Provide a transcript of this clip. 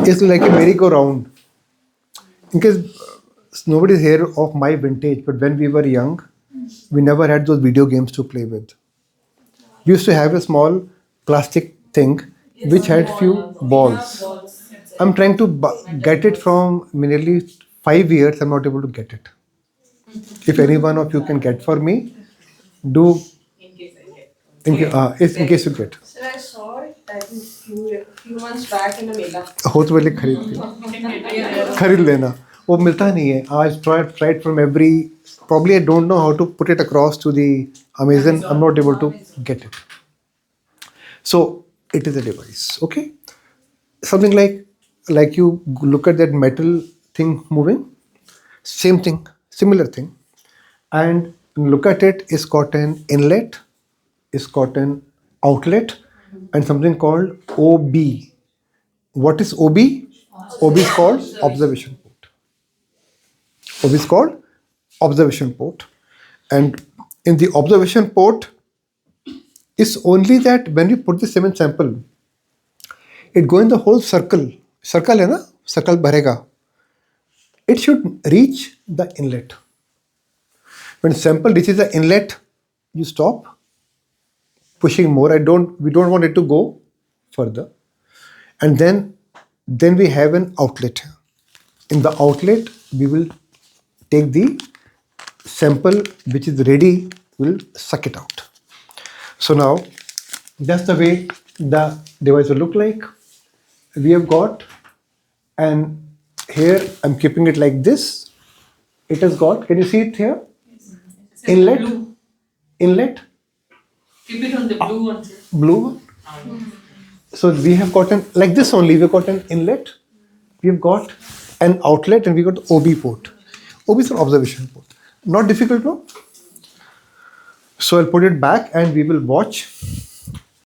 It's like a merry-go-round. In case nobody's here of my vintage, but when we were young, we never had those video games to play with. We used to have a small plastic thing which had few balls. I'm trying to get it from nearly 5 years. I'm not able to get it. If any one of you can get for me, do in case you get. Sir, I saw it I think few months back in the Mela. हो तो पहले खरीद लेना वो मिलता नहीं है आज tried from every probably I don't know how to put it across to the Amazon. I'm not able to get it. So it is a device, okay? Something like you look at that metal thing moving, same thing, similar thing, and look at it. It's got an inlet, it's got an outlet, and something called OB. What is OB? OB is called observation port. OB is called observation port. And in the observation port, it's only that when you put the semen sample, it go in the whole circle. Circle hai na? Circle bharega. It should reach the inlet. When sample reaches the inlet, you stop pushing more. We don't want it to go further. And then we have an outlet. In the outlet, we will take the sample which is ready, we'll suck it out. So now, that's the way the device will look like. We have got, and here I'm keeping it like this. It has got, can you see it here? Inlet. Blue. Inlet. Keep it on the blue one, sir. Blue one. So we have got an, like this only, we've got an inlet, we've got an outlet, and we got OB port. OB is an observation port. Not difficult, no? So I'll put it back and we will watch